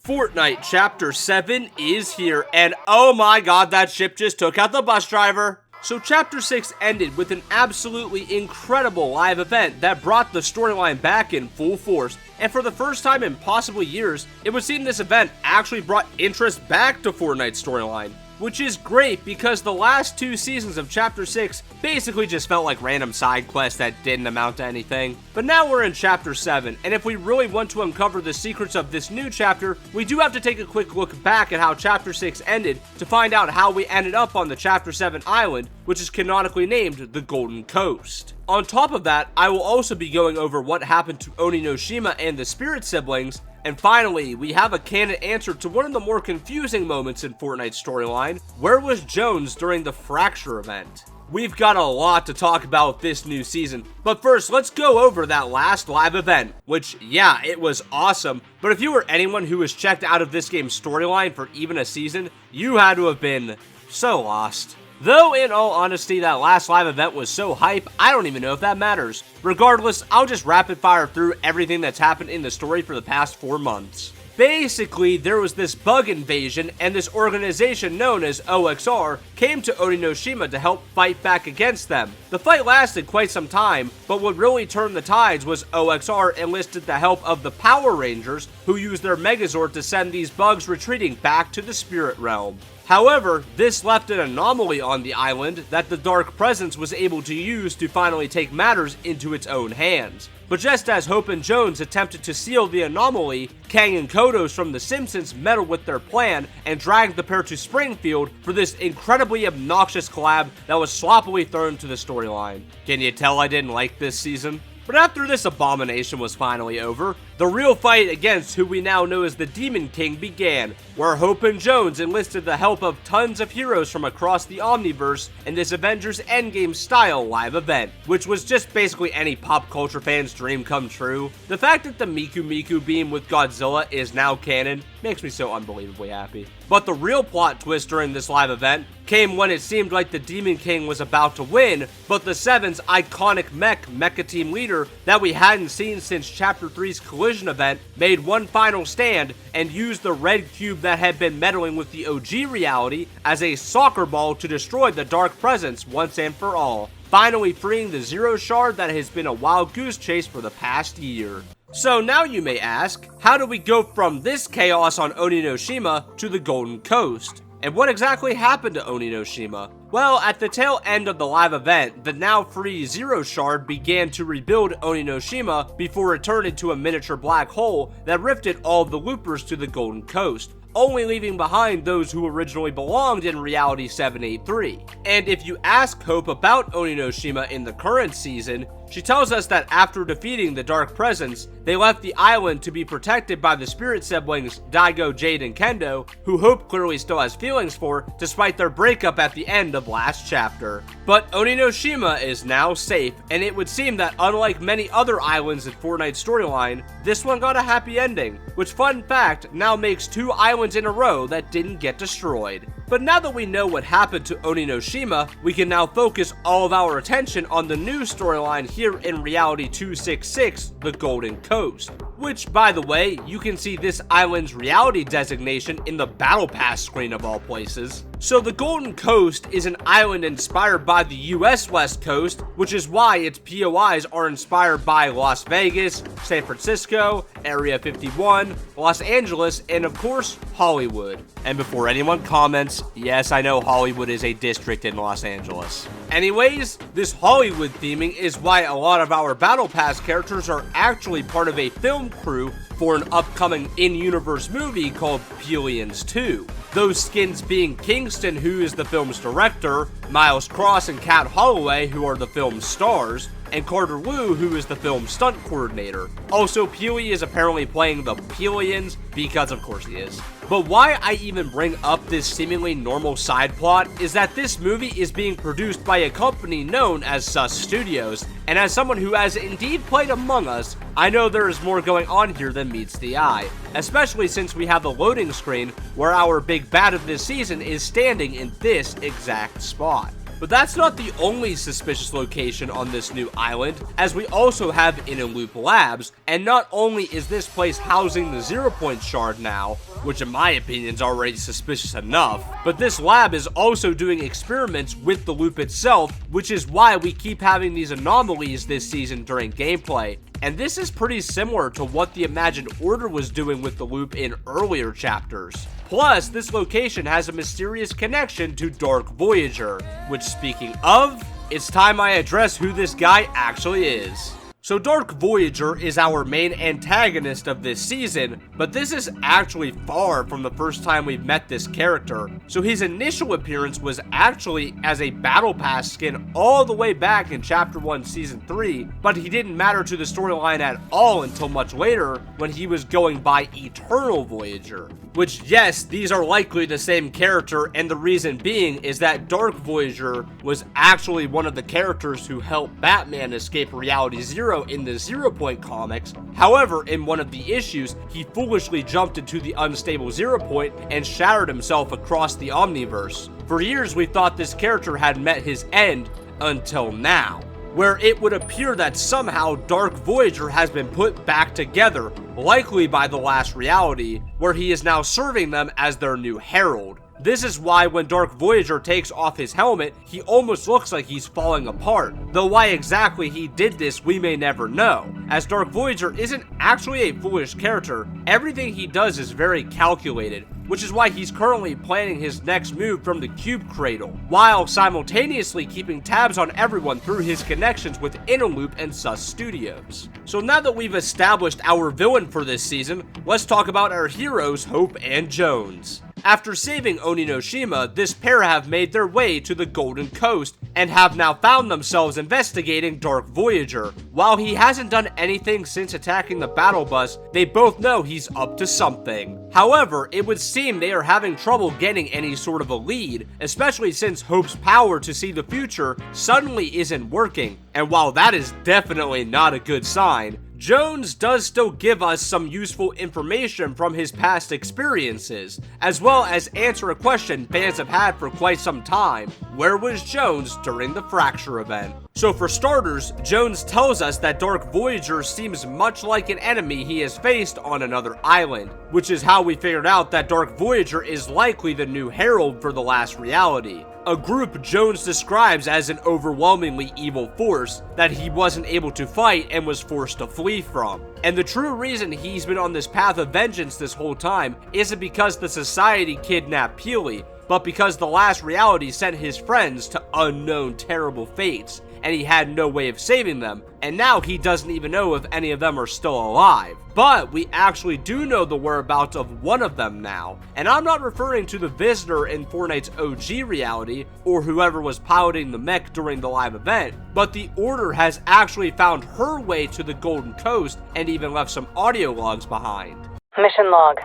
Fortnite Chapter 7 is here, and oh my god, that ship just took out the bus driver. So Chapter 6 ended with an absolutely incredible live event that brought the storyline back in full force, and for the first time in possibly years, it would seem this event actually brought interest back to Fortnite's storyline. Which is great because the last two seasons of Chapter 6 basically just felt like random side quests that didn't amount to anything. But now we're in Chapter 7, and if we really want to uncover the secrets of this new chapter, we do have to take a quick look back at how Chapter 6 ended to find out how we ended up on the Chapter 7 island, which is canonically named the Golden Coast. On top of that, I will also be going over what happened to Oninoshima and the Spirit siblings. And finally, we have a canon answer to one of the more confusing moments in Fortnite's storyline. Where was Jones during the Fracture event? We've got a lot to talk about this new season, but first, let's go over that last live event, which, yeah, it was awesome, but if you were anyone who was checked out of this game's storyline for even a season, you had to have been so lost. Though, in all honesty, that last live event was so hype, I don't even know if that matters. Regardless, I'll just rapid fire through everything that's happened in the story for the past 4 months. Basically, there was this bug invasion, and this organization known as OXR came to Oninoshima to help fight back against them. The fight lasted quite some time, but what really turned the tides was OXR enlisted the help of the Power Rangers, who used their Megazord to send these bugs retreating back to the Spirit Realm. However, this left an anomaly on the island that the Dark Presence was able to use to finally take matters into its own hands. But just as Hope and Jones attempted to seal the anomaly, Kang and Kodos from The Simpsons meddled with their plan and dragged the pair to Springfield for this incredibly obnoxious collab that was sloppily thrown to the storyline. Can you tell I didn't like this season? But after this abomination was finally over, the real fight against who we now know as the Demon King began, where Hope and Jones enlisted the help of tons of heroes from across the Omniverse in this Avengers Endgame style live event, which was just basically any pop culture fan's dream come true. The fact that the Miku Miku beam with Godzilla is now canon makes me so unbelievably happy. But the real plot twist during this live event came when it seemed like the Demon King was about to win, but the Seven's iconic mecha team leader that we hadn't seen since Chapter 3's collision event made one final stand and used the red cube that had been meddling with the OG reality as a soccer ball to destroy the Dark Presence once and for all, finally freeing the Zero Shard that has been a wild goose chase for the past year. So now you may ask, how do we go from this chaos on Oninoshima to the Golden Coast? And what exactly happened to Oninoshima? Well, at the tail end of the live event, the now free Zero Shard began to rebuild Oninoshima before it turned into a miniature black hole that rifted all of the loopers to the Golden Coast, only leaving behind those who originally belonged in Reality 783. And if you ask Hope about Oninoshima in the current season, she tells us that after defeating the Dark Presence, they left the island to be protected by the Spirit siblings Daigo, Jade, and Kendo, who Hope clearly still has feelings for despite their breakup at the end of last chapter. But Oninoshima is now safe, and it would seem that unlike many other islands in Fortnite's storyline, this one got a happy ending, which, fun fact, now makes 2 islands in a row that didn't get destroyed. But now that we know what happened to Oninoshima, we can now focus all of our attention on the new storyline here in Reality 266, the Golden Coast. Which, by the way, you can see this island's reality designation in the Battle Pass screen of all places. So the Golden Coast is an island inspired by the US West Coast, which is why its POIs are inspired by Las Vegas, San Francisco, Area 51, Los Angeles, and of course, Hollywood. And before anyone comments, yes, I know Hollywood is a district in Los Angeles. Anyways, this Hollywood theming is why a lot of our Battle Pass characters are actually part of a film crew for an upcoming in-universe movie called Aliens 2. Those skins being Kingston, who is the film's director, Miles Cross and Kat Holloway, who are the film's stars, and Carter Wu, who is the film's stunt coordinator. Also, Peely is apparently playing the Aliens, because of course he is. But why I even bring up this seemingly normal side plot is that this movie is being produced by a company known as Sus Studios, and as someone who has indeed played Among Us, I know there is more going on here than meets the eye, especially since we have a loading screen where our big bad of this season is standing in this exact spot. But that's not the only suspicious location on this new island, as we also have Inaloop Labs, and not only is this place housing the 0 Point shard now, which in my opinion is already suspicious enough, but this lab is also doing experiments with the loop itself, which is why we keep having these anomalies this season during gameplay. And this is pretty similar to what the Imagined Order was doing with the loop in earlier chapters. Plus, this location has a mysterious connection to Dark Voyager, which, speaking of, it's time I address who this guy actually is. So Dark Voyager is our main antagonist of this season, but this is actually far from the first time we've met this character. So his initial appearance was actually as a Battle Pass skin all the way back in Chapter 1 Season 3, but he didn't matter to the storyline at all until much later when he was going by Eternal Voyager. Which, yes, these are likely the same character, and the reason being is that Dark Voyager was actually one of the characters who helped Batman escape Reality Zero in the 0 Point comics. However, in one of the issues, he foolishly jumped into the unstable 0 Point and shattered himself across the Omniverse. For years, we thought this character had met his end, until now, where it would appear that somehow Dark Voyager has been put back together, likely by the last reality, where he is now serving them as their new herald. This is why when Dark Voyager takes off his helmet, he almost looks like he's falling apart, though why exactly he did this we may never know, as Dark Voyager isn't actually a foolish character. Everything he does is very calculated, which is why he's currently planning his next move from the Cube Cradle, while simultaneously keeping tabs on everyone through his connections with Inaloop and Sus Studios. So now that we've established our villain for this season, let's talk about our heroes Hope and Jones. After saving Oninoshima, this pair have made their way to the Golden Coast and have now found themselves investigating Dark Voyager. While he hasn't done anything since attacking the battle bus, they both know he's up to something. However, it would seem they are having trouble getting any sort of a lead, especially since Hope's power to see the future suddenly isn't working, and while that is definitely not a good sign, Jones does still give us some useful information from his past experiences, as well as answer a question fans have had for quite some time: where was Jones during the Fracture event? So for starters, Jones tells us that Dark Voyager seems much like an enemy he has faced on another island, which is how we figured out that Dark Voyager is likely the new herald for the last reality. A group Jones describes as an overwhelmingly evil force that he wasn't able to fight and was forced to flee from. And the true reason he's been on this path of vengeance this whole time isn't because the Society kidnapped Peely, but because the last reality sent his friends to unknown terrible fates, and he had no way of saving them, and now he doesn't even know if any of them are still alive. But we actually do know the whereabouts of one of them now, and I'm not referring to the Visitor in Fortnite's OG reality, or whoever was piloting the mech during the live event, but the Order has actually found her way to the Golden Coast and even left some audio logs behind. Mission log.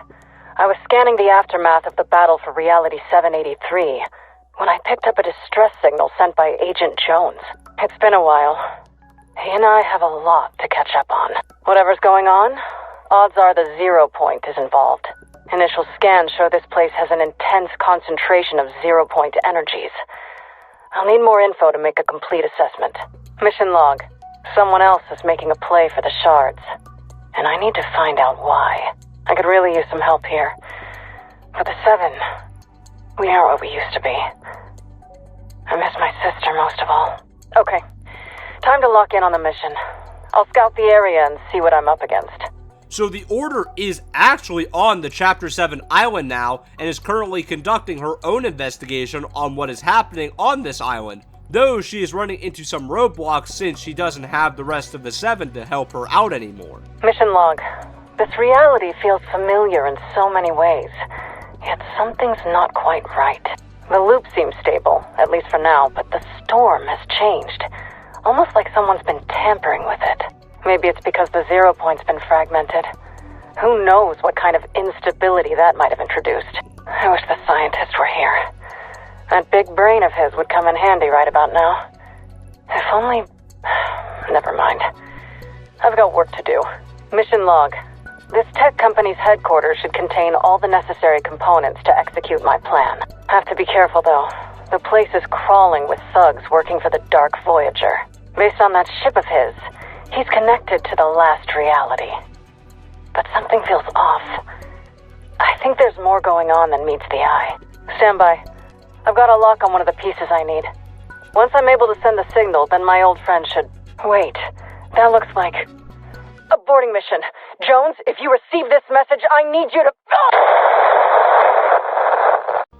I was scanning the aftermath of the battle for Reality 783 when I picked up a distress signal sent by Agent Jones. It's been a while. He and I have a lot to catch up on. Whatever's going on, odds are the 0 Point is involved. Initial scans show this place has an intense concentration of 0 Point energies. I'll need more info to make a complete assessment. Mission log. Someone else is making a play for the shards, and I need to find out why. I could really use some help here. For the 7, we aren't what we used to be. I miss my sister most of all. Okay, time to lock in on the mission. I'll scout the area and see what I'm up against. So the Order is actually on the Chapter 7 island now and is currently conducting her own investigation on what is happening on this island, though she is running into some roadblocks since she doesn't have the rest of the 7 to help her out anymore. Mission log. This reality feels familiar in so many ways, yet something's not quite right. The loop seems stable, at least for now, but the storm has changed. Almost like someone's been tampering with it. Maybe it's because the 0 Point's been fragmented. Who knows what kind of instability that might have introduced. I wish the scientists were here. That big brain of his would come in handy right about now. If only... Never mind. I've got work to do. Mission log. This tech company's headquarters should contain all the necessary components to execute my plan. Have to be careful though. The place is crawling with thugs working for the Dark Voyager. Based on that ship of his, he's connected to the last reality. But something feels off. I think there's more going on than meets the eye. Stand by. I've got a lock on one of the pieces I need. Once I'm able to send the signal, then my old friend should... Wait, that looks like... a boarding mission. Jones, if you receive this message, I need you to...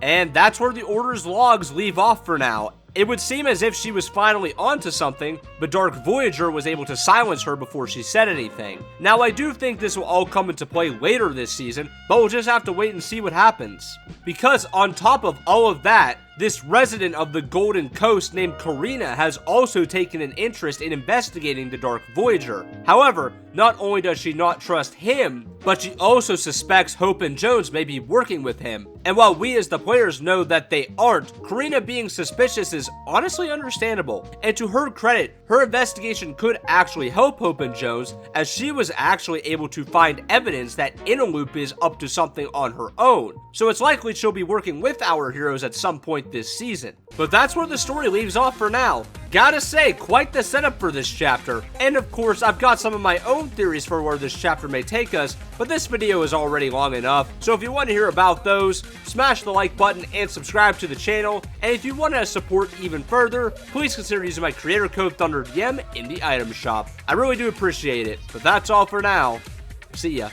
And that's where the Order's logs leave off for now. It would seem as if she was finally onto something, but Dark Voyager was able to silence her before she said anything. Now, I do think this will all come into play later this season, but we'll just have to wait and see what happens. Because on top of all of that, this resident of the Golden Coast named Karina has also taken an interest in investigating the Dark Voyager. However, not only does she not trust him, but she also suspects Hope and Jones may be working with him. And while we as the players know that they aren't, Karina being suspicious is honestly understandable. And to her credit, her investigation could actually help Hope and Jones, as she was actually able to find evidence that Interloop is up to something on her own. So it's likely she'll be working with our heroes at some point this season. But that's where the story leaves off for now. Gotta say, quite the setup for this chapter. And of course, I've got some of my own theories for where this chapter may take us, but this video is already long enough, so if you want to hear about those, smash the like button and subscribe to the channel, and if you want to support even further, please consider using my creator code ThunderDM in the item shop. I really do appreciate it, but that's all for now. See ya.